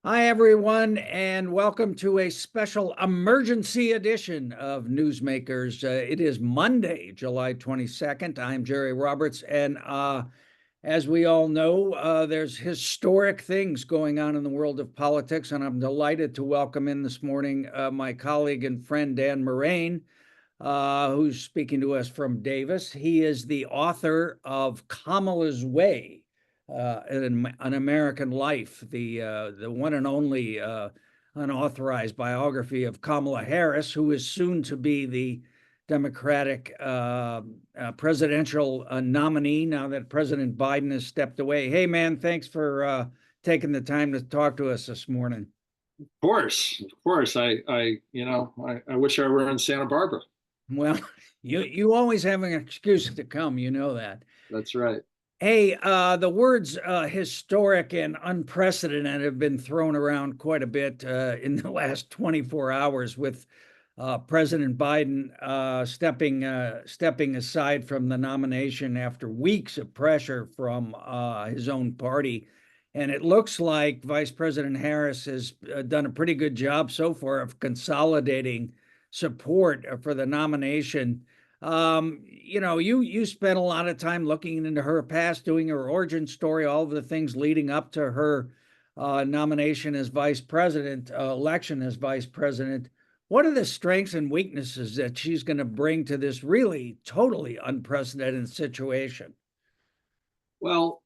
Hi, everyone, and welcome to a special emergency edition of Newsmakers. It is Monday, July 22nd. I'm Jerry Roberts, and as we all know, there's historic things going on in the world of politics, and I'm delighted to welcome in this morning my colleague and friend Dan Morain, who's speaking to us from Davis. He is the author of Kamala's Way, an American Life, the one and only unauthorized biography of Kamala Harris, who is soon to be the Democratic presidential nominee now that President Biden has stepped away. Hey, man, thanks for taking the time to talk to us this morning. Of course. I wish I were in Santa Barbara. Well, you always have an excuse to come, you know that. That's right. Hey, the words historic and unprecedented have been thrown around quite a bit in the last 24 hours with President Biden stepping aside from the nomination after weeks of pressure from his own party. And it looks like Vice President Harris has done a pretty good job so far of consolidating support for the nomination. You spent a lot of time looking into her past, doing her origin story, all of the things leading up to her nomination as vice president, election as vice president. What are the strengths and weaknesses that she's going to bring to this really totally unprecedented situation? Well,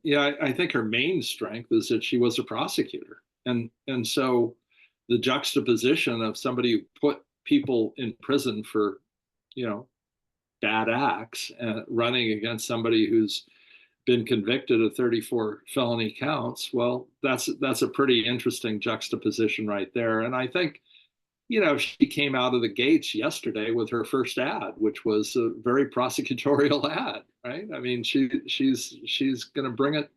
yeah, I think her main strength is that she was a prosecutor. And so the juxtaposition of somebody who put people in prison for, you know, bad acts and running against somebody who's been convicted of 34 felony counts, well, that's a pretty interesting juxtaposition right there. And I think she came out of the gates yesterday with her first ad, which was a very prosecutorial ad, right? I mean, she's going to bring it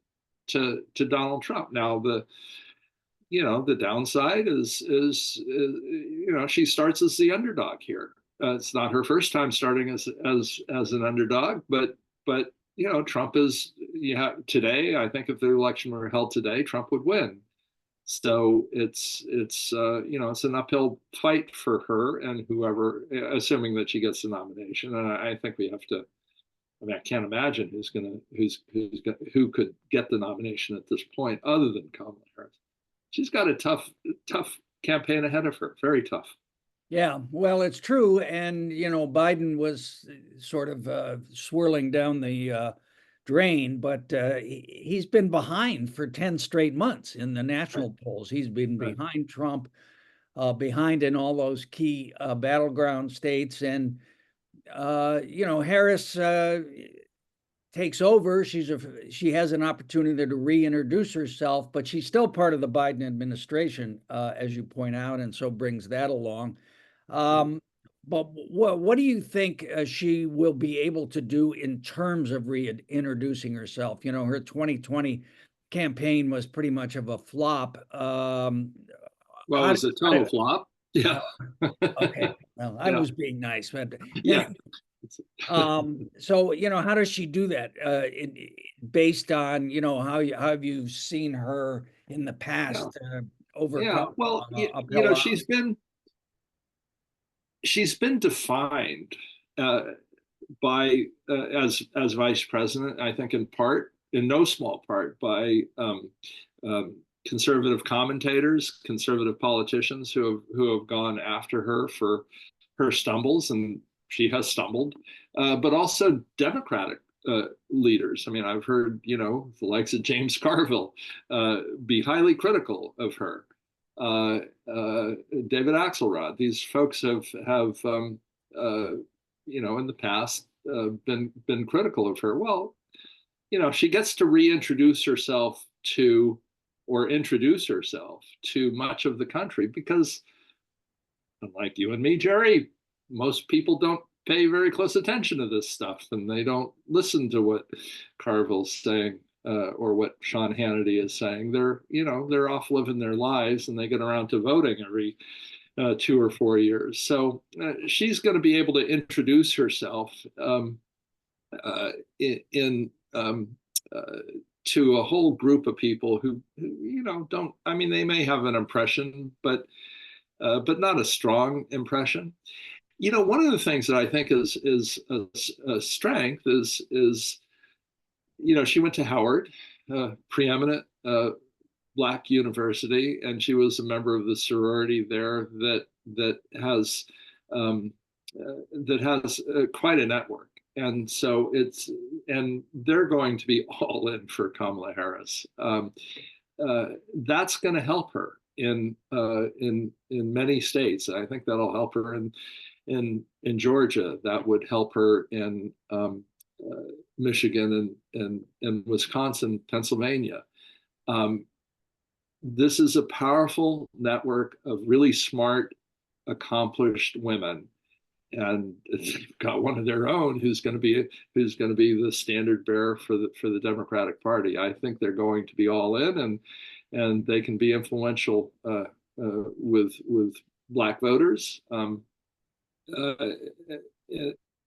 to Donald Trump. Now, the downside is she starts as the underdog here. It's not her first time starting as an underdog, but Trump is today. I think if the election were held today, Trump would win. So it's an uphill fight for her and whoever, assuming that she gets the nomination. And I think we have to. I mean, I can't imagine who could get the nomination at this point other than Kamala Harris. She's got a tough campaign ahead of her. Very tough. Yeah, well, it's true. And, Biden was sort of swirling down the drain, but he's been behind for 10 straight months in the Right. national polls. He's been Right. behind Trump, behind in all those key battleground states. And, Harris takes over. She has an opportunity to reintroduce herself, but she's still part of the Biden administration, as you point out, and so brings that along. Um, but what do you think she will be able to do in terms of reintroducing herself? Her 2020 campaign was pretty much of a flop. Well, it How, was a how total did, flop. Yeah. okay, well, I Yeah. was being nice, but Yeah. so how does she do that? Based on how have you seen her in the Yeah. past Yeah. overcome Well, uphill odds? she's been defined uh, by as vice president. I think in part, in no small part, by conservative commentators, conservative politicians who have gone after her for her stumbles, and she has stumbled, but also Democratic leaders. I mean, I've heard the likes of James Carville be highly critical of her. Uh, David Axelrod. These folks have in the past been critical of her. Well, she gets to reintroduce herself to or introduce herself to much of the country because, unlike you and me, Jerry, most people don't pay very close attention to this stuff and they don't listen to what Carville's saying or what Sean Hannity is saying. They're off living their lives and they get around to voting every 2 or 4 years. So she's going to be able to introduce herself in uh, to a whole group of people who don't. I mean, they may have an impression, but not a strong impression. One of the things that I think is a strength is she went to Howard, preeminent Black university, and she was a member of the sorority there that has quite a network. And so they're going to be all in for Kamala Harris. That's going to help her in many states. I think that'll help her in Georgia. That would help her in Michigan and Wisconsin, Pennsylvania. This is a powerful network of really smart, accomplished women, and they've got one of their own who's going to be the standard bearer for the Democratic Party. I think they're going to be all in, and they can be influential with Black voters, and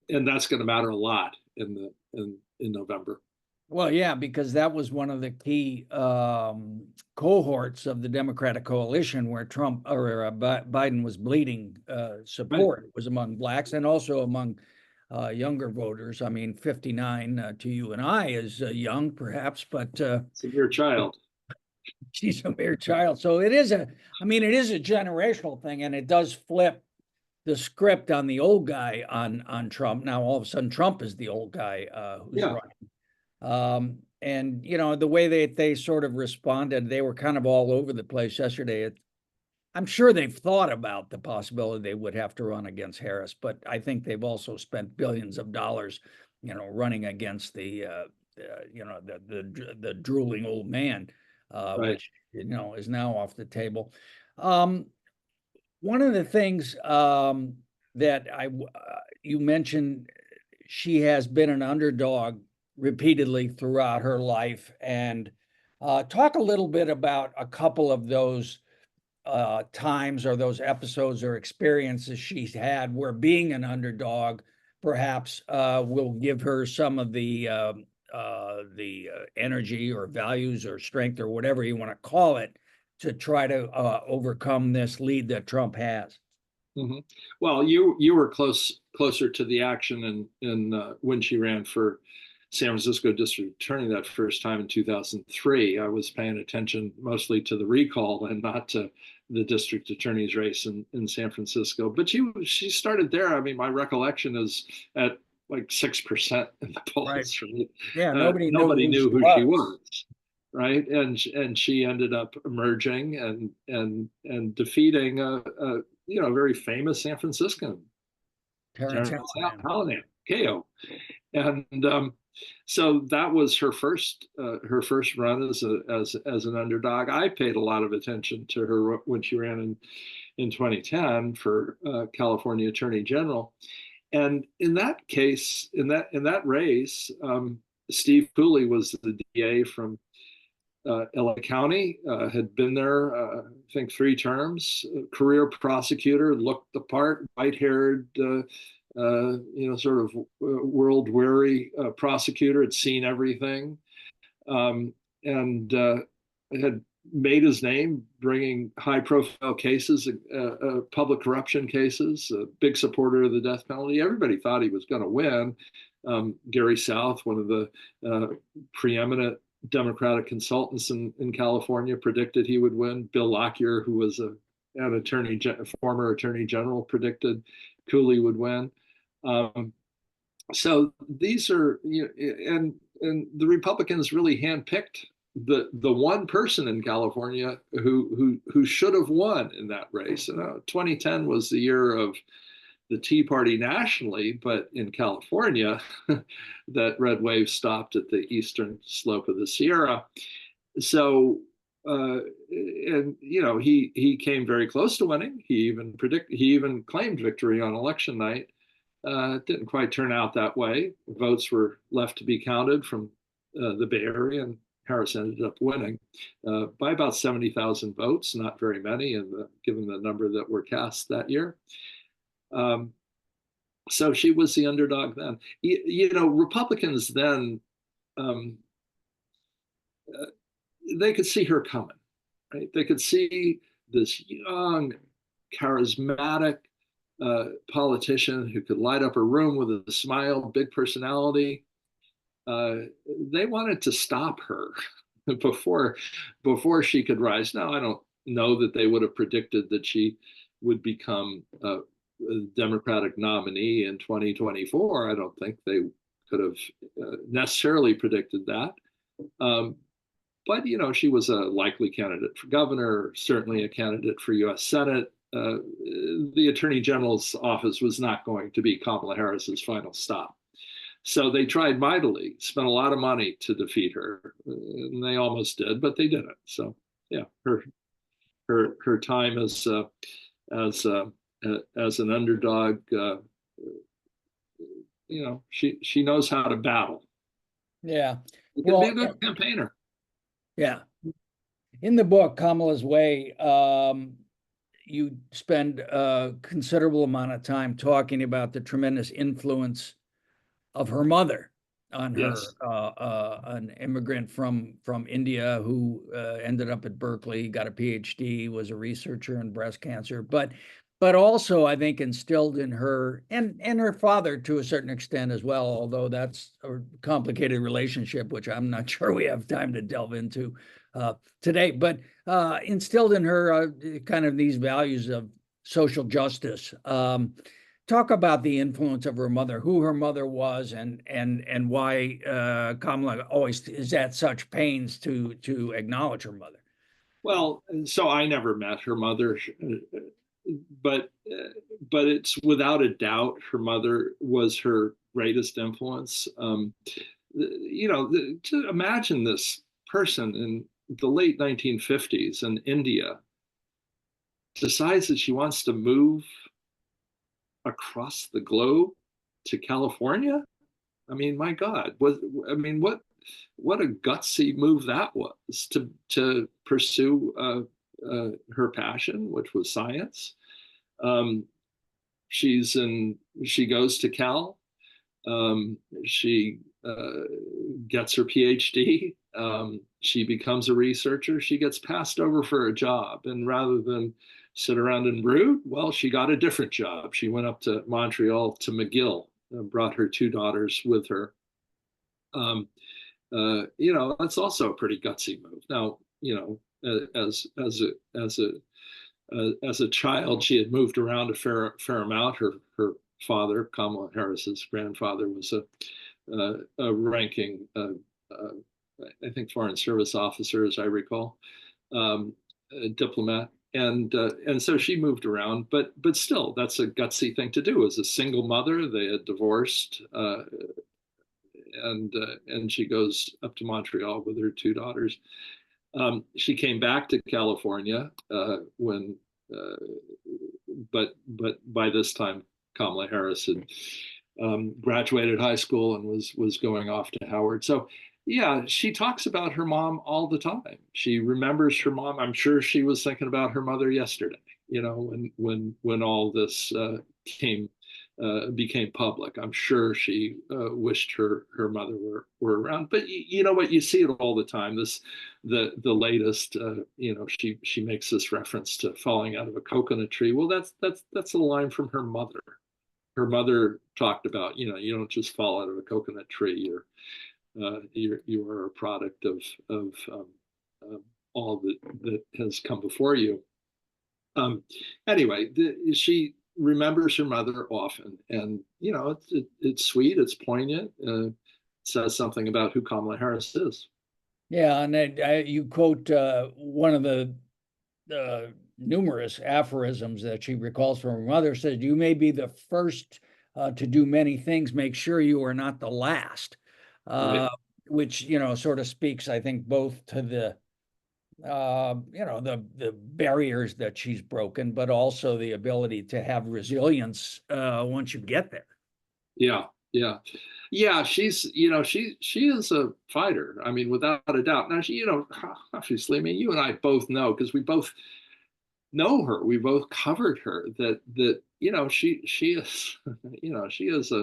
that's going to matter a lot in November. Well, yeah, because that was one of the key cohorts of the Democratic coalition where Trump or Biden was bleeding support. Right. It was among blacks and also among younger voters. I mean, 59 to you and I is young, perhaps, but it's a mere child. She's a mere child. So it is a generational thing, and it does flip the script on the old guy on Trump. Now all of a sudden Trump is the old guy who's running. And the way they sort of responded, they were kind of all over the place yesterday. I'm sure they've thought about the possibility they would have to run against Harris, but I think they've also spent billions of dollars, running against the drooling old man, right. Which is now off the table. One of the things that you mentioned, she has been an underdog repeatedly throughout her life, and talk a little bit about a couple of those times or those episodes or experiences she's had where being an underdog perhaps will give her some of the energy or values or strength or whatever you want to call it to try to overcome this lead that Trump has. Mm-hmm. Well, you were closer to the action in when she ran for San Francisco District Attorney that first time in 2003. I was paying attention mostly to the recall and not to the district attorney's race in San Francisco. But she started there. I mean, my recollection is at like 6% in the polls. Right. Yeah, nobody knew who she was. Right, and she ended up emerging and defeating a very famous San Franciscan, Terrence Hallinan, KO, and so that was her first run as an underdog. I paid a lot of attention to her when she ran in 2010 for California Attorney General, and in that case, in that race, Steve Cooley was the DA from LA County, had been there, I think 3 terms, career prosecutor, looked the part, white-haired, sort of world-weary prosecutor, had seen everything, and had made his name bringing high-profile cases, public corruption cases, a big supporter of the death penalty. Everybody thought he was going to win. Gary South, one of the preeminent Democratic consultants in California, predicted he would win. Bill Lockyer, who was former attorney general, predicted Cooley would win. So these are, and the Republicans really handpicked the one person in California who should have won in that race. 2010 was the year of the Tea Party nationally, but in California, that red wave stopped at the eastern slope of the Sierra. So, he came very close to winning. He even claimed victory on election night. It didn't quite turn out that way. Votes were left to be counted from the Bay Area, and Harris ended up winning by about 70,000 votes, not very many, given the number that were cast that year. So she was the underdog then. Republicans then they could see her coming, right? They could see this young, charismatic politician who could light up a room with a smile, big personality. Uh, they wanted to stop her before she could rise. Now, I don't know that they would have predicted that she would become a Democratic nominee in 2024. I don't think they could have necessarily predicted that. Um, but she was a likely candidate for governor, certainly a candidate for U.S. Senate. The Attorney General's office was not going to be Kamala Harris's final stop. So they tried mightily, spent a lot of money to defeat her, and they almost did, but they didn't. So yeah, her time as as an underdog, she knows how to battle. Yeah. She can be a good campaigner. Yeah. In the book, Kamala's Way, you spend a considerable amount of time talking about the tremendous influence of her mother on her, Yes. an immigrant from India who ended up at Berkeley, got a PhD, was a researcher in breast cancer, but also I think instilled in her and her father to a certain extent as well, although that's a complicated relationship, which I'm not sure we have time to delve into today, but instilled in her kind of these values of social justice. Talk about the influence of her mother, who her mother was, and why Kamala always is at such pains to acknowledge her mother. Well, so I never met her mother, but it's without a doubt her mother was her greatest influence. To imagine this person in the late 1950s in India decides that she wants to move across the globe to California. I mean, my God, what a gutsy move that was to pursue her passion, which was science. Um, she goes to Cal. She gets her PhD. She becomes a researcher. She gets passed over for a job, and rather than sit around and brood, well, she got a different job. She went up to Montreal to McGill, brought her two daughters with her. That's also a pretty gutsy move. Now, as a child, she had moved around a fair amount. Her father, Kamala Harris's grandfather, was a ranking, I think, Foreign Service officer, as I recall, a diplomat, and so she moved around. But still, that's a gutsy thing to do. As a single mother, they had divorced, and she goes up to Montreal with her two daughters. She came back to California when, but by this time Kamala Harris had graduated high school and was going off to Howard. So yeah, she talks about her mom all the time. She remembers her mom. I'm sure she was thinking about her mother yesterday. When all this became public. I'm sure she wished her mother were around. But you know what? You see it all the time. The latest. She makes this reference to falling out of a coconut tree. Well, that's a line from her mother. Her mother talked about, you don't just fall out of a coconut tree. You are a product of all that has come before you. Anyway, she remembers her mother often, and it's sweet, it's poignant, says something about who Kamala Harris is. Yeah, and you quote one of the numerous aphorisms that she recalls from her mother. Said, "You may be the first to do many things. Make sure you are not the last," Right. which sort of speaks, I think, both to the the barriers that she's broken, but also the ability to have resilience once you get there. Yeah, yeah, yeah. She is a fighter. I mean, without a doubt. Now, obviously, I mean, you and I both know, because we both know her. We both covered her. That she is she is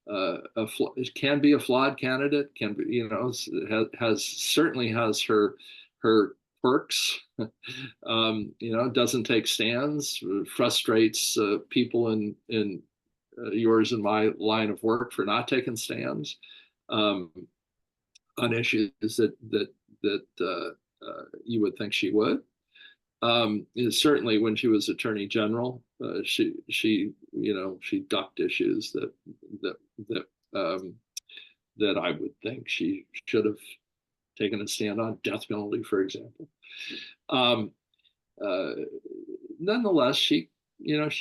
can be a flawed candidate, can be, certainly has her quirks. Doesn't take stands, frustrates people in yours and my line of work for not taking stands on issues that you would think she would. Certainly when she was attorney general, she ducked issues that that I would think she should have taken a stand on, death penalty, for example. Uh, Nonetheless, she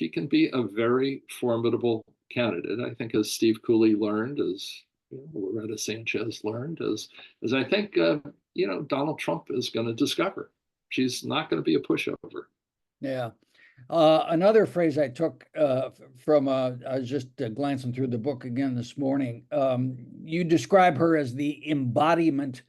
can be a very formidable candidate. I think, as Steve Cooley learned, as Loretta Sanchez learned, as I think Donald Trump is going to discover. She's not going to be a pushover. Yeah. Another phrase I took from, I was just glancing through the book again this morning. You describe her as the embodiment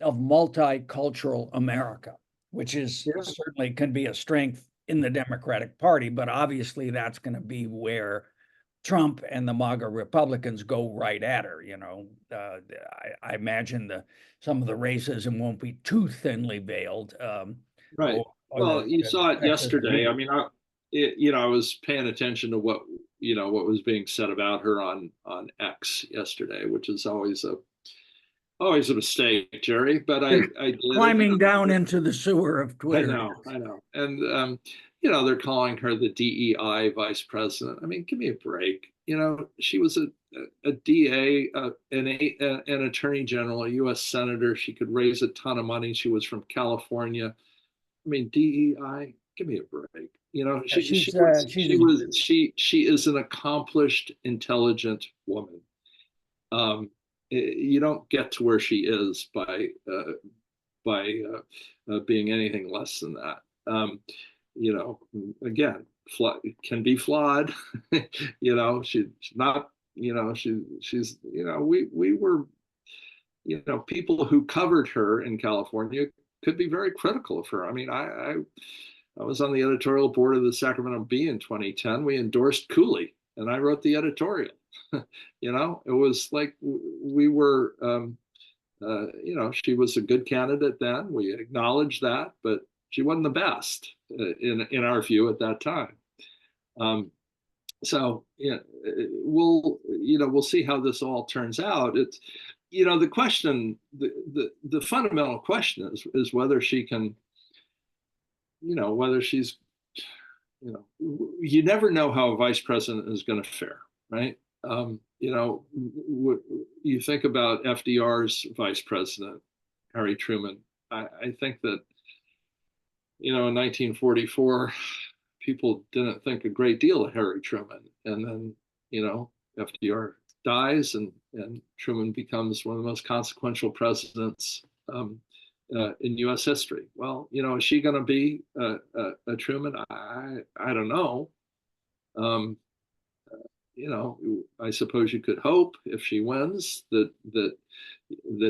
of multicultural America, which is certainly can be a strength in the Democratic Party, but obviously that's going to be where Trump and the MAGA Republicans go right at her. I imagine some of the racism won't be too thinly veiled. Right. Well, you saw it yesterday. I mean, I was paying attention to what was being said about her on X yesterday, which is always a mistake, Jerry. But I did climbing down into the sewer of Twitter. I know, and they're calling her the DEI vice president. I mean, give me a break. She was a DA, an attorney general, a U.S. senator. She could raise a ton of money. She was from California. I mean, DEI, give me a break. She is an accomplished, intelligent woman. You don't get to where she is by being anything less than that. Again, can be flawed. She's not. She's. We were. People who covered her in California could be very critical of her. I mean, I was on the editorial board of the Sacramento Bee in 2010. We endorsed Cooley, and I wrote the editorial. It was like we were. She was a good candidate then. We acknowledged that, but she wasn't the best in our view at that time. So we'll see how this all turns out. It's the question, the fundamental question is whether she can, whether she's, you never know how a vice president is going to fare, right? You think about FDR's vice president, Harry Truman. I think that, in 1944, people didn't think a great deal of Harry Truman. And then, FDR dies and Truman becomes one of the most consequential presidents in U.S. history. Well, is she going to be a Truman? I don't know. I suppose you could hope if she wins that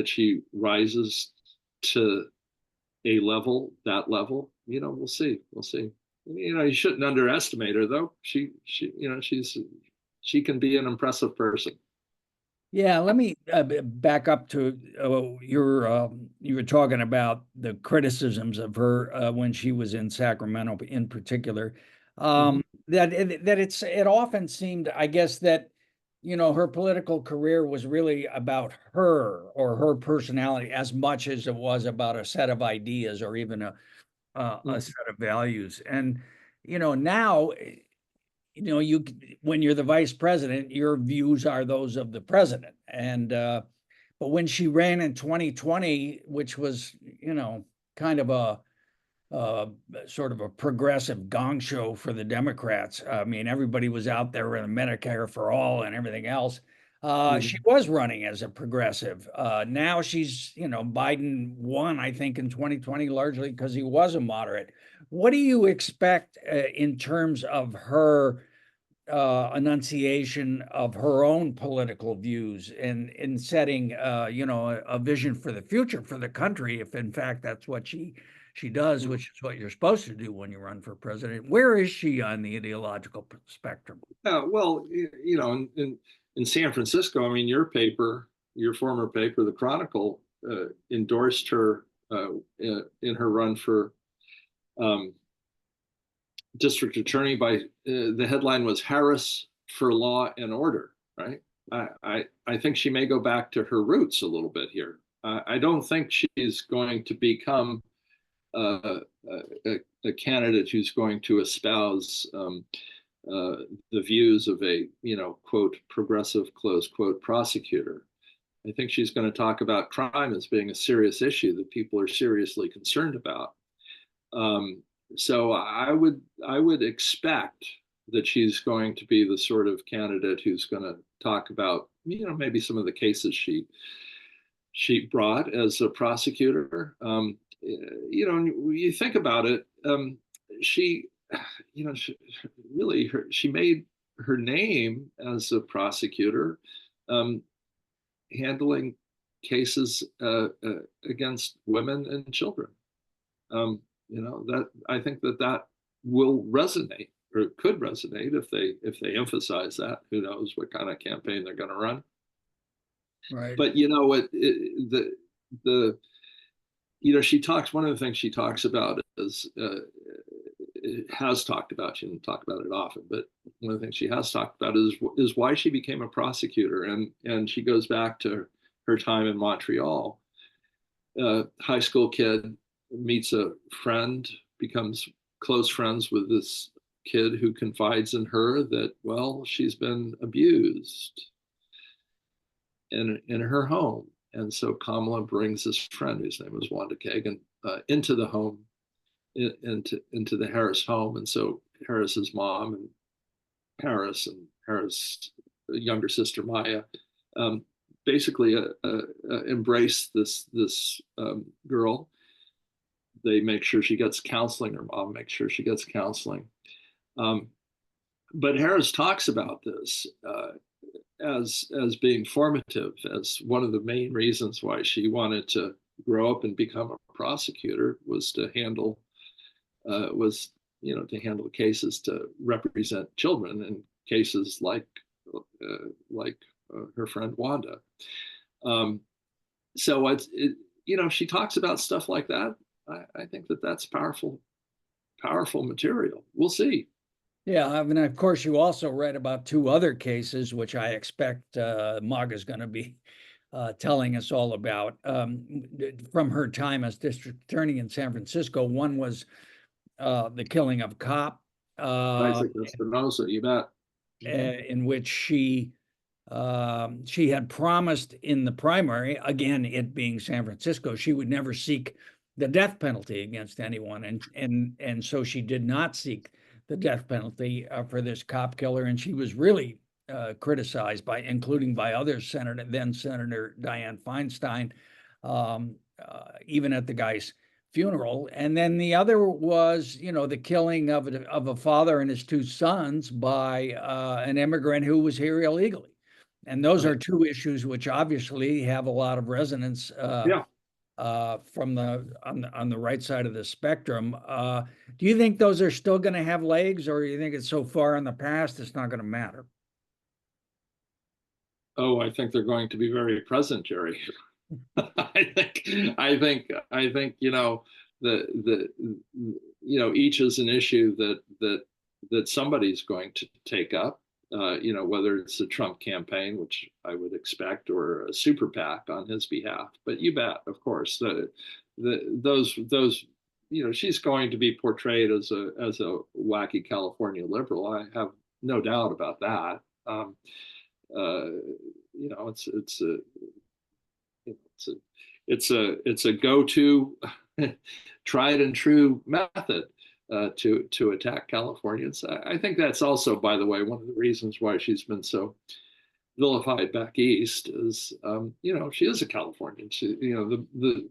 she rises to that level. We'll see. You shouldn't underestimate her, though. She can be an impressive person. Yeah, let me back up to you were talking about the criticisms of her when she was in Sacramento, in particular. That it often seemed, I guess, that her political career was really about her or her personality as much as it was about a set of ideas or even a set of values. And now, when you're the vice president, your views are those of the president. And but when she ran in 2020, which was kind of a sort of a progressive gong show for the Democrats. I mean, everybody was out there with Medicare for all and everything else. She was running as a progressive. Now she's, Biden won, I think, in 2020, largely because he was a moderate. What do you expect in terms of her enunciation of her own political views and in setting, a vision for the future for the country, if in fact that's what she does, which is what you're supposed to do when you run for president? Where is she on the ideological spectrum? Well, in San Francisco, I mean, your paper, your former paper, the Chronicle, endorsed her in her run for um, district attorney by the headline was Harris for Law and Order, right? I think she may go back to her roots a little bit here. I don't think she's going to become a candidate who's going to espouse the views of a, quote, progressive, close quote, prosecutor. I think she's going to talk about crime as being a serious issue that people are seriously concerned about. So I would expect that she's going to be the sort of candidate who's going to talk about, maybe some of the cases she brought as a prosecutor. You think about it, she made her name as a prosecutor, handling cases against women and children. That I think that will resonate, or could resonate, if they emphasize that. Who knows what kind of campaign they're going to run? Right. But she talks. One of the things she talks about is has talked about. She didn't talk about it often, but one of the things she has talked about is why she became a prosecutor, and she goes back to her time in Montreal. High school kid meets a friend, becomes close friends with this kid who confides in her that, well, she's been abused in her home. And so Kamala brings this friend, whose name was Wanda Kagan, into the home, into the Harris home. And so Harris's mom and Harris' younger sister Maya basically embrace this girl. They make sure she gets counseling. Her mom makes sure she gets counseling. But Harris talks about this as being formative, as one of the main reasons why she wanted to grow up and become a prosecutor was to handle cases, to represent children in cases like her friend Wanda. So she talks about stuff like that. I think that's powerful material. We'll see. Yeah, I mean, of course, you also read about two other cases, which I expect MAGA is going to be telling us all about from her time as district attorney in San Francisco. One was the killing of a cop, Isaac Espinosa, you bet. In which she had promised in the primary, again, it being San Francisco, she would never seek the death penalty against anyone, and so she did not seek the death penalty for this cop killer, and she was really criticized including by other then Senator Dianne Feinstein, even at the guy's funeral. And then the other was, the killing of a father and his two sons by an immigrant who was here illegally. And those are two issues which obviously have a lot of resonance. From on the right side of the spectrum. Do you think those are still going to have legs, or do you think it's so far in the past it's not going to matter? Oh, I think they're going to be very present, Jerry. I think each is an issue that somebody's going to take up. Whether it's the Trump campaign, which I would expect, or a super PAC on his behalf. But you bet, of course, those she's going to be portrayed as a wacky California liberal. I have no doubt about that. It's a go-to tried and true method to attack Californians. I think that's also, by the way, one of the reasons why she's been so vilified back east is, she is a Californian. She, the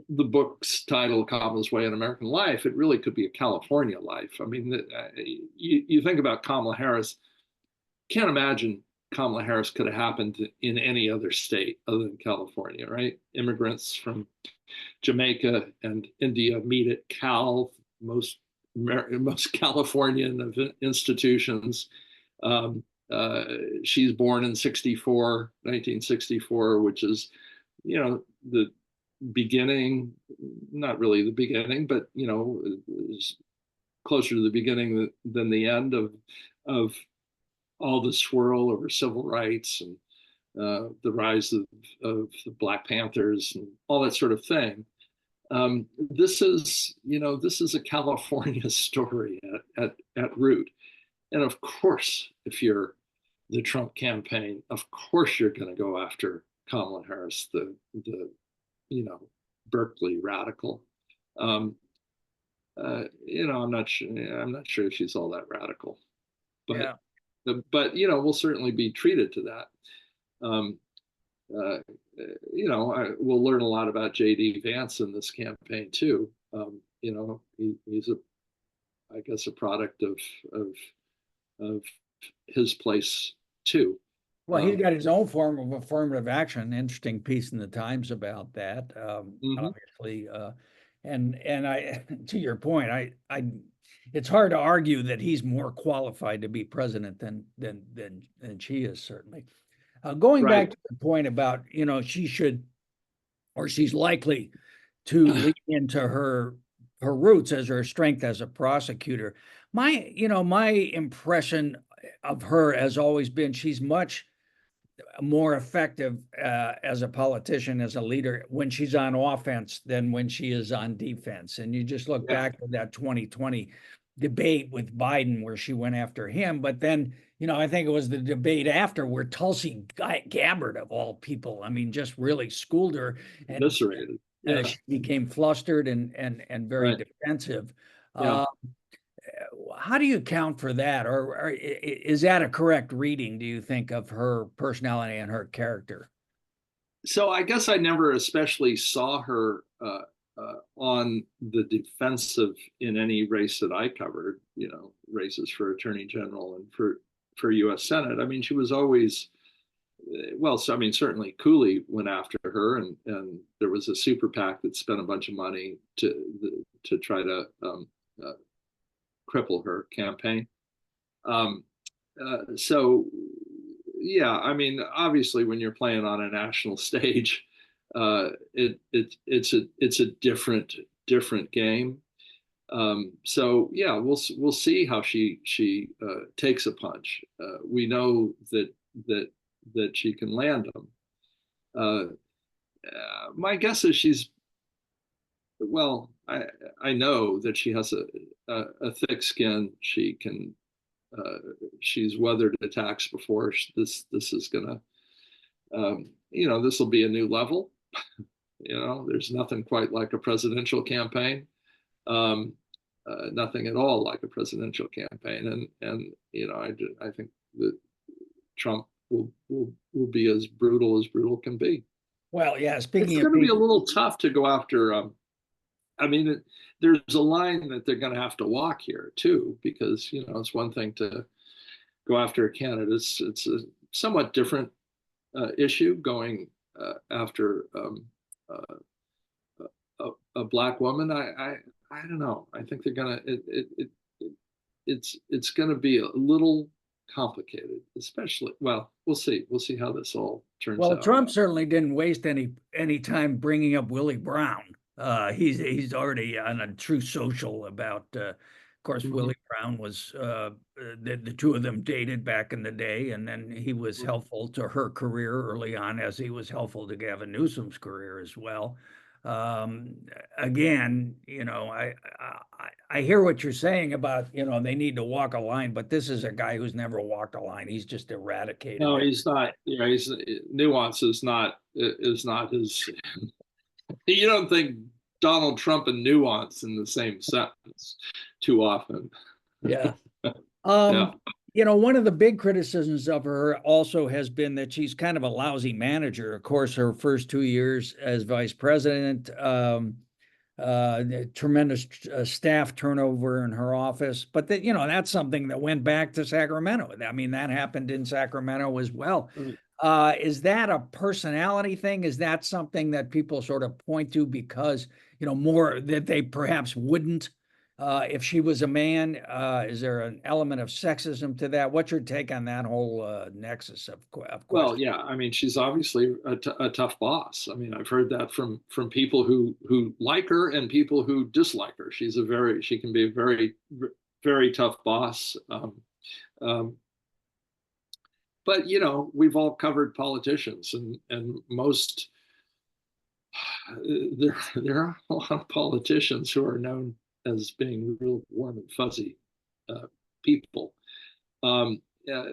book's title, Kamala's Way in American Life, it really could be a California life. I mean, you think about Kamala Harris, can't imagine Kamala Harris could have happened in any other state other than California, right? Immigrants from Jamaica and India meet at Cal, most Californian of institutions. She's born in 1964, which is, the beginning, not really the beginning, but, is closer to the beginning than the end of all the swirl over civil rights and the rise of the Black Panthers and all that sort of thing. This is a California story at root. And of course, if you're the Trump campaign, of course you're going to go after Kamala Harris, the Berkeley radical. I'm not sure if she's all that radical, but Yeah. We'll certainly be treated to that. We'll learn a lot about J.D. Vance in this campaign too. He's I guess, a product of his place too. Well, he's got his own form of affirmative action. Interesting piece in the Times about that. Obviously, and I, to your point, it's hard to argue that he's more qualified to be president than she is, certainly. Going back to the point about, she should, or she's likely to lean into her roots as her strength as a prosecutor. My impression of her has always been she's much more effective as a politician, as a leader, when she's on offense than when she is on defense. And you just look back to that 2020 debate with Biden where she went after him. But then, I think it was the debate after where Tulsi Gabbard, of all people, I mean, just really schooled her and eviscerated. she became flustered and very defensive. How do you account for that, or is that a correct reading, do you think, of her personality and her character? So I guess I never especially saw her on the defensive in any race that I covered, races for attorney general and for U.S. Senate. I mean, she was always, certainly Cooley went after her, and there was a super PAC that spent a bunch of money to try to cripple her campaign. Obviously, when you're playing on a national stage, it's a different game. We'll see how she takes a punch. We know that she can land them. My guess is I know that she has a thick skin. She's weathered attacks before. This is gonna, this will be a new level. There's nothing quite like a presidential campaign. Nothing at all like a presidential campaign. And I think that Trump will be as brutal can be. Well, yeah. It's going to be a little tough to go after. There's a line that they're going to have to walk here too, because it's one thing to go after a candidate. It's a somewhat different issue going after a Black woman. I don't know. I think they're gonna it's going to be a little complicated, especially. Well, we'll see. We'll see how this all turns out. Well, Trump certainly didn't waste any time bringing up Willie Brown. He's already on a true social about. Of course, Willie Brown was the two of them dated back in the day, and then he was helpful to her career early on, as he was helpful to Gavin Newsom's career as well. Again, I hear what you're saying about they need to walk a line, but this is a guy who's never walked a line. He's just eradicated. No, he's not. He's nuance is not his. You don't think Donald Trump and nuance in the same sentence too often. Yeah. One of the big criticisms of her also has been that she's kind of a lousy manager. Of course, her first 2 years as vice president, tremendous staff turnover in her office. But that's something that went back to Sacramento. I mean, that happened in Sacramento as well. Is that a personality thing? Is that something that people sort of point to because, more that they perhaps wouldn't If she was a man, is there an element of sexism to that? What's your take on that whole nexus of Well, questions? yeah, I mean, she's obviously a tough boss. I mean, I've heard that from people who like her and people who dislike her. She can be a very tough boss. Um, but we've all covered politicians, and most there are a lot of politicians who are known as being real warm and fuzzy uh, people. Um, uh,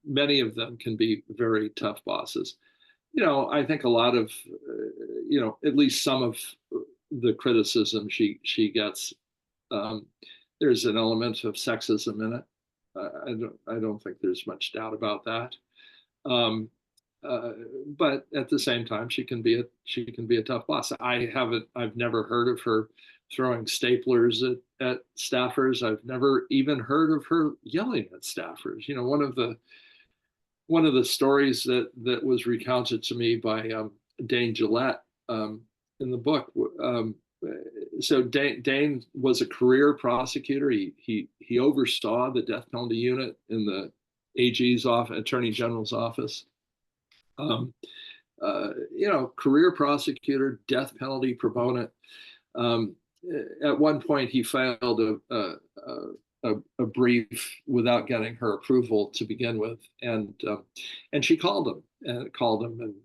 many of them can be very tough bosses. I think a lot of, at least some of the criticism she gets, um, there's an element of sexism in it. I don't think there's much doubt about that. Um, uh, but at the same time, she can be a tough boss. I've never heard of her throwing staplers at staffers. I've never even heard of her yelling at staffers. One of the stories that was recounted to me by Dane Gillette in the book. So Dane was a career prosecutor. He oversaw the death penalty unit in the AG's office, Attorney General's office. Um, Career prosecutor, death penalty proponent. Um, at one point, he filed a brief without getting her approval to begin with, and she called him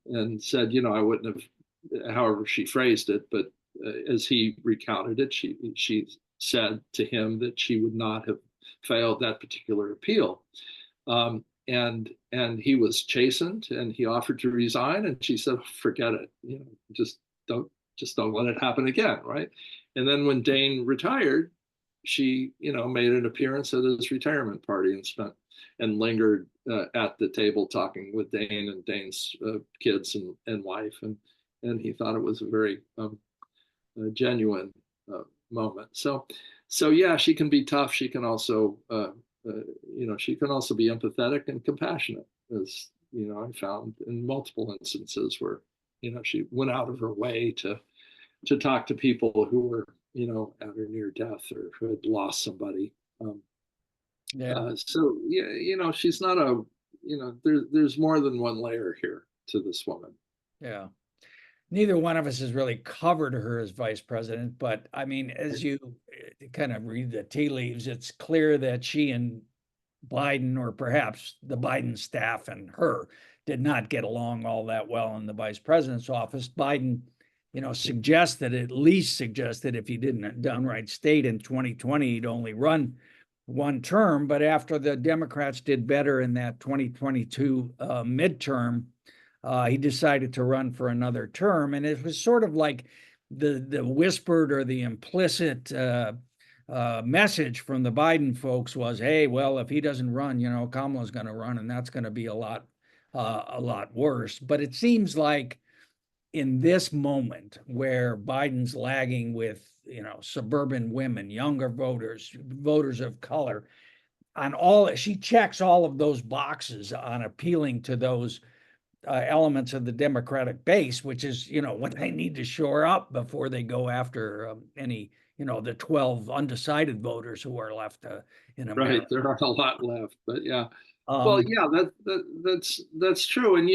and said, I wouldn't have, however she phrased it, but as he recounted it, she said to him that she would not have filed that particular appeal. And he was chastened, and he offered to resign, and she said, forget it, just don't let it happen again, right? And then when Dane retired, she made an appearance at his retirement party and lingered at the table talking with Dane and Dane's kids and wife, and he thought it was a very genuine moment. So yeah, she can be tough. She can also she can also be empathetic and compassionate, as I found in multiple instances where she went out of her way to talk to people who were at or near death or who had lost somebody. Yeah, So yeah, she's not there's more than one layer here to this woman. yeah. Neither one of us has really covered her as vice president, but I mean, as you kind of read the tea leaves, it's clear that she and Biden, or perhaps the Biden staff and her, did not get along all that well in the vice president's office. Biden, at least suggested if he didn't downright state in 2020, he'd only run one term. But after the Democrats did better in that 2022 midterm, he decided to run for another term. And it was sort of like the whispered or the implicit message from the Biden folks was, hey, well, if he doesn't run, Kamala's going to run, and that's going to be a lot worse. But it seems like in this moment where Biden's lagging with, suburban women, younger voters of color, she checks all of those boxes on appealing to those elements of the Democratic base, which is, what they need to shore up before they go after any, the 12 undecided voters who are left in Right, America. there are a lot left, but yeah. Well, Um, yeah, that's true. And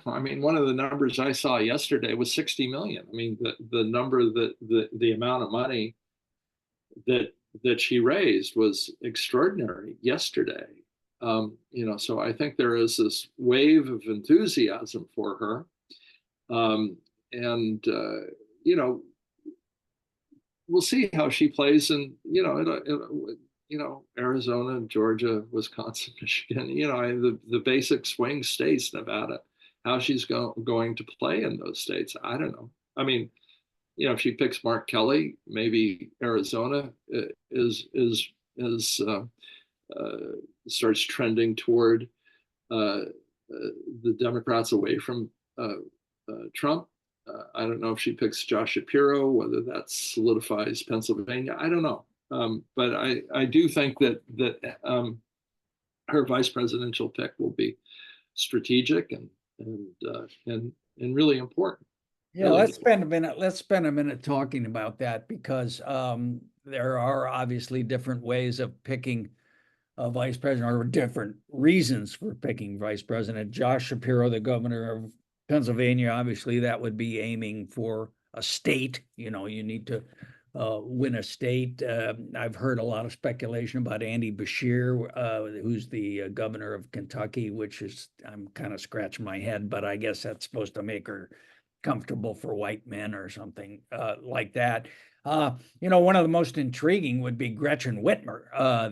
I mean, one of the numbers I saw yesterday was 60 million. I mean, the number that the amount of money that she raised was extraordinary yesterday. So I think there is this wave of enthusiasm for her. And we'll see how she plays in, Arizona, Georgia, Wisconsin, Michigan, the basic swing states, Nevada, how she's going to play in those states. I don't know. I mean, if she picks Mark Kelly, maybe Arizona is starts trending toward the Democrats away from Trump. I don't know if she picks Josh Shapiro, whether that solidifies Pennsylvania. I don't know. But I do think that her vice presidential pick will be strategic and really important. Yeah, Really let's do. spend a minute. Let's spend a minute talking about that because there are obviously different ways of picking a vice president or different reasons for picking vice president. Josh Shapiro, the governor of Pennsylvania, obviously that would be aiming for a state. You know, you need to win a state. I've heard a lot of speculation about Andy Bashir, who's the governor of Kentucky, which is, I'm kind of scratching my head, but I guess that's supposed to make her comfortable for white men or something like that. You know, one of the most intriguing would be Gretchen Whitmer,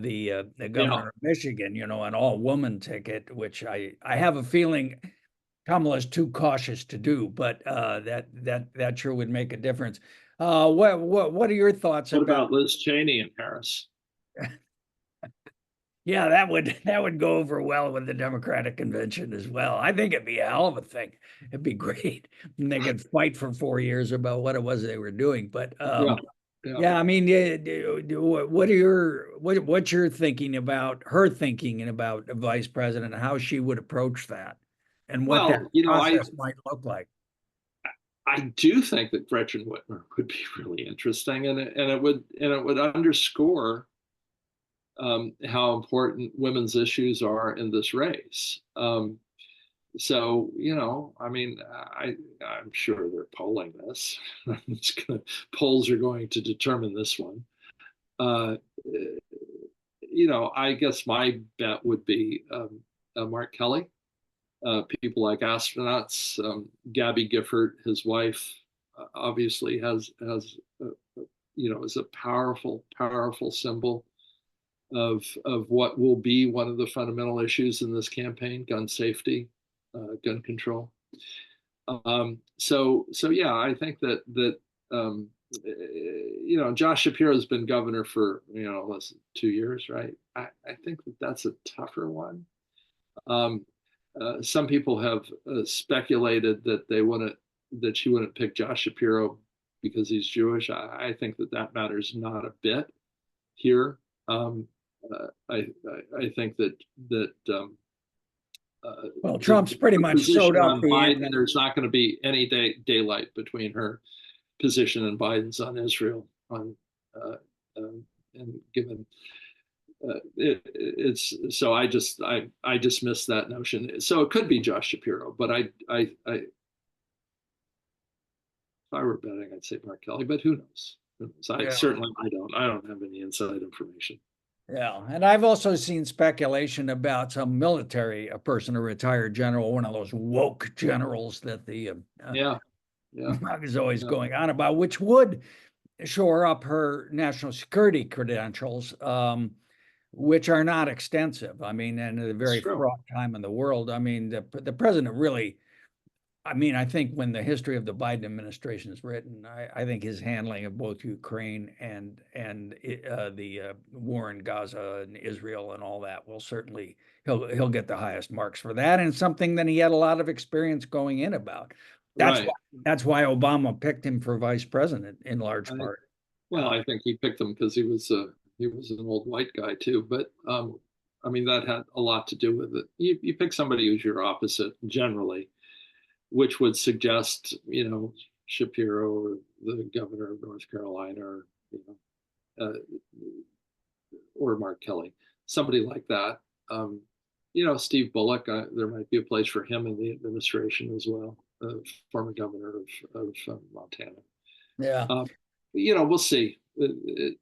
the Yeah. governor of Michigan. You know, an all-woman ticket, which I have a feeling Kamala's too cautious to do, but that sure would make a difference. What are your thoughts What about? about Liz Cheney and Harris? Yeah, that would go over well with the Democratic convention as well. I think it'd be a hell of a thing. It'd be great, and they could fight for 4 years about what it was they were doing. But Yeah. Yeah. yeah, I mean, what's your thinking about her thinking about a vice president, how she would approach that, and what that Well, you know, process might look like? I do think that Gretchen Whitmer would be really interesting, and it would underscore how important women's issues are in this race. So I mean, I'm sure they're polling this. Polls are going to determine this one. Uh, I guess my bet would be Mark Kelly. People like astronauts, Gabby Gifford, his wife, obviously is a powerful, powerful symbol of what will be one of the fundamental issues in this campaign: gun safety, gun control. So yeah, I think that Josh Shapiro has been governor for less than 2 years, right? I think that's a tougher one. Um, some people have speculated that she wouldn't pick Josh Shapiro because he's Jewish. I think that matters not a bit here. I think that Well, Trump's pretty her much sewed position up on the Biden, there's not going to be any daylight between her position and Biden's on Israel, uh, and given it's so I dismiss that notion. So it could be Josh Shapiro, but if I were betting, I'd say Mark Kelly, but who knows? Who knows? yeah. I don't have any inside information. Yeah, and I've also seen speculation about some military, a person, a retired general, one of those woke generals that the Yeah, yeah, is always yeah. going on about, which would shore up her national security credentials, which are not extensive. I mean, in a It's very true. fraught time in the world. I mean, the president really, I mean, I think when the history of the Biden administration is written, I think his handling of both Ukraine and the war in Gaza and Israel and all that will certainly he'll get the highest marks for that, and something that he had a lot of experience going in about. That's Right. why that's why Obama picked him for vice president in large I, part. well, I think he picked him because he was an old white guy too. But I mean, that had a lot to do with it. You pick somebody who's your opposite generally, which would suggest Shapiro or the governor of North Carolina, or or Mark Kelly, somebody like that. Steve Bullock. There might be a place for him in the administration as well. Former governor of Montana. Yeah. Um, we'll see. There's,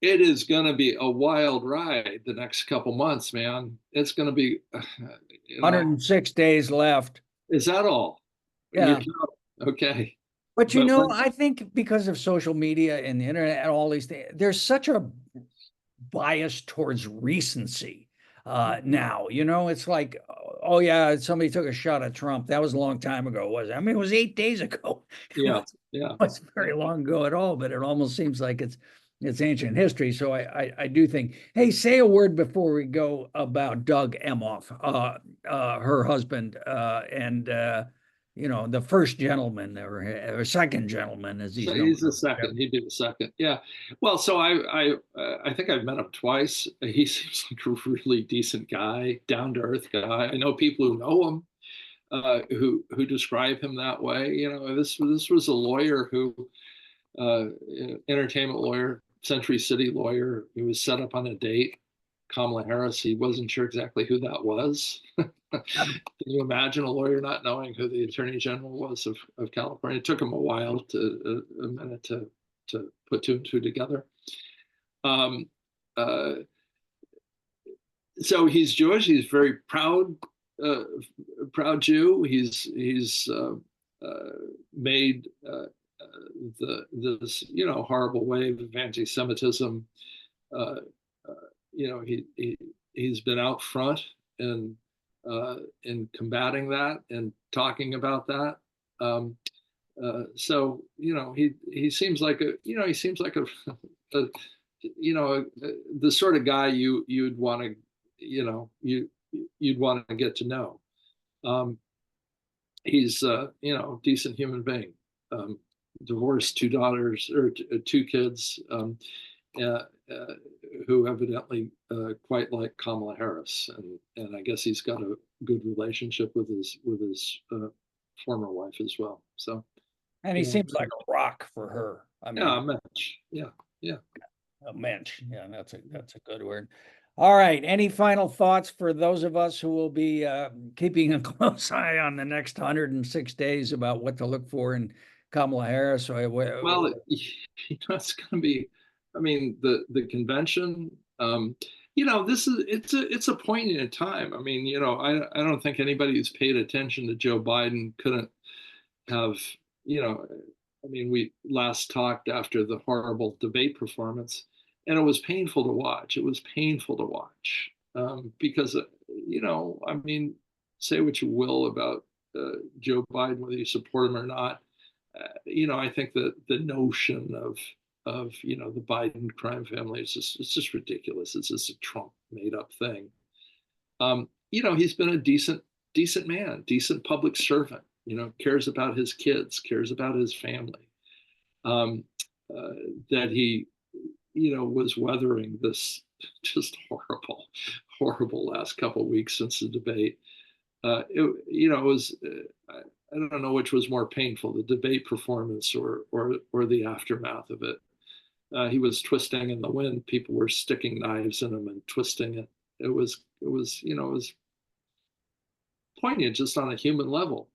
it is going to be a wild ride the next couple months, man. It's going to be, 106 days left. is that all? Yeah. Okay. But But when, I think because of social media and the internet and all these things, there's such a bias towards recency now. It's like, oh yeah, somebody took a shot at Trump. That was a long time ago, was it? I mean, it was 8 days ago. yeah, yeah, It wasn't very long ago at all, but it almost seems like it's ancient history. So I do think, hey, say a word before we go about Doug Emhoff, her husband, and the first gentleman or second gentleman, as he's So known. he's the second. He'd be the second. Yeah. Well, so I think I've met him twice. He seems like a really decent guy, down to earth guy. I know people who know him, who describe him that way. This was a lawyer who, entertainment lawyer, Century City lawyer. He was set up on a date. Kamala Harris. He wasn't sure exactly who that was. Can you imagine a lawyer not knowing who the Attorney General was of California? It took him a minute to put two and two together. Um, uh, so he's Jewish. He's very proud Jew. He's made this horrible wave of anti-Semitism. Uh, he's been out front and in combating that and talking about that. So he seems like a the sort of guy you'd want to you'd want to get to know. He's decent human being. Divorced, two daughters or two kids. Uh, uh, who evidently quite like Kamala Harris, and I guess he's got a good relationship with his former wife as well. So, And he seems like a rock for her. I mean, yeah, a mensch. Yeah. A mensch. Yeah, that's a good word. All right. Any final thoughts for those of us who will be keeping a close eye on the next 106 days about what to look for in Kamala Harris? Well, it's going to be. I mean, the convention. It's a poignant in time. I mean, I don't think anybody who's paid attention to Joe Biden couldn't have. I mean, we last talked after the horrible debate performance, and it was painful to watch. It was painful to watch because I mean, say what you will about Joe Biden, whether you support him or not. I think that the notion of the Biden crime family is it's just ridiculous. It's just a Trump made up thing. He's been a decent man, decent public servant. Cares about his kids, cares about his family. Um, that he was weathering this just horrible last couple of weeks since the debate. It was. I don't know which was more painful, the debate performance or the aftermath of it. He was twisting in the wind. People were sticking knives in him and twisting it. It was poignant just on a human level.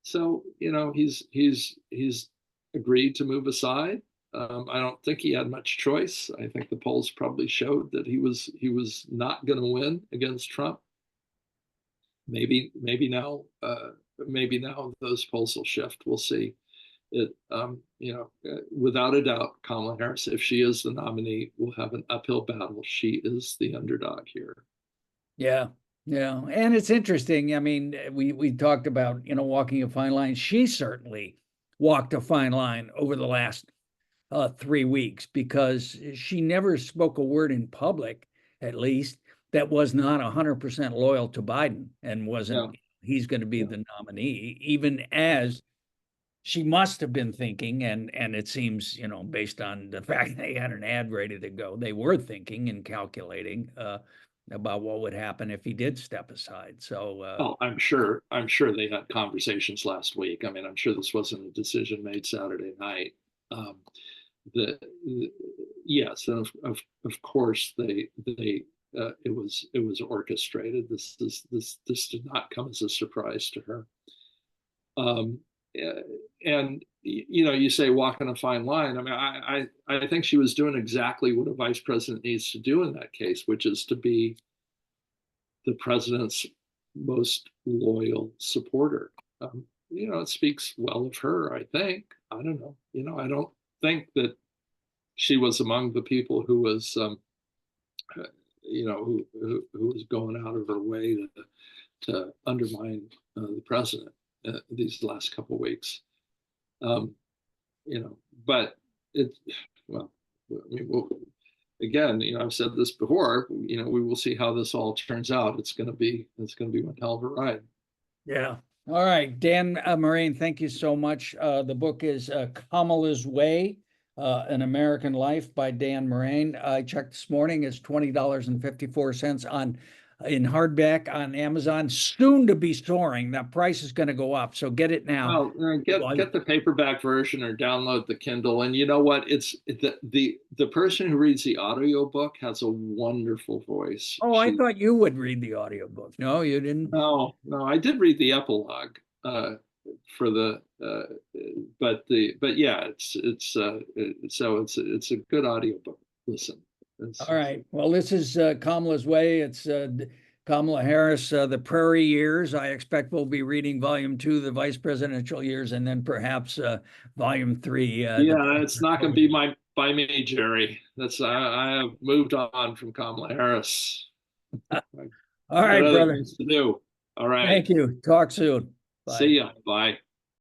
So he's agreed to move aside. I don't think he had much choice. I think the polls probably showed that he was not going to win against Trump. Maybe now those polls will shift. We'll see. Without a doubt, Kamala Harris, if she is the nominee, will have an uphill battle. She is the underdog here. Yeah. Yeah. And it's interesting. I mean, we talked about, walking a fine line. She certainly walked a fine line over the last 3 weeks because she never spoke a word in public, at least, that was not 100% loyal to Biden and wasn't, he's going to be the nominee, even as she must have been thinking, and it seems, based on the fact they had an ad ready to go, they were thinking and calculating about what would happen if he did step aside. So, I'm sure they had conversations last week. I mean, I'm sure this wasn't a decision made Saturday night. Yes, and of course it was orchestrated. This did not come as a surprise to her. And you say walking a fine line. I mean, I think she was doing exactly what a vice president needs to do in that case, which is to be the president's most loyal supporter. It speaks well of her, I think. I don't know. I don't think that she was among the people who was, who was going out of her way to undermine the president these last couple of weeks. But well, I mean, again, I've said this before. We will see how this all turns out. It's going to be one hell of a ride. Yeah, All right, Dan Morain, thank you so much. The book is Kamala's Way, An American Life by Dan Morain. I checked this morning, it's $20.54 on in hardback on Amazon, soon to be soaring. That price is going to go up, so get it now. Well, get the paperback version or download the Kindle. And you know what? It's the person who reads the audiobook has a wonderful voice. Oh, I thought you would read the audiobook. No, you didn't. No, I did read the epilogue for the but yeah, it's a good audiobook. Listen. All right. Well, this is Kamala's Way. It's Kamala Harris, The Prairie Years. I expect we'll be reading volume 2, the vice presidential years, and then perhaps volume 3. Yeah, it's not going to be by me, Jerry. I have moved on from Kamala Harris. All right, Got other brother. things to do. All right. Thank you. Talk soon. Bye. See ya. Bye.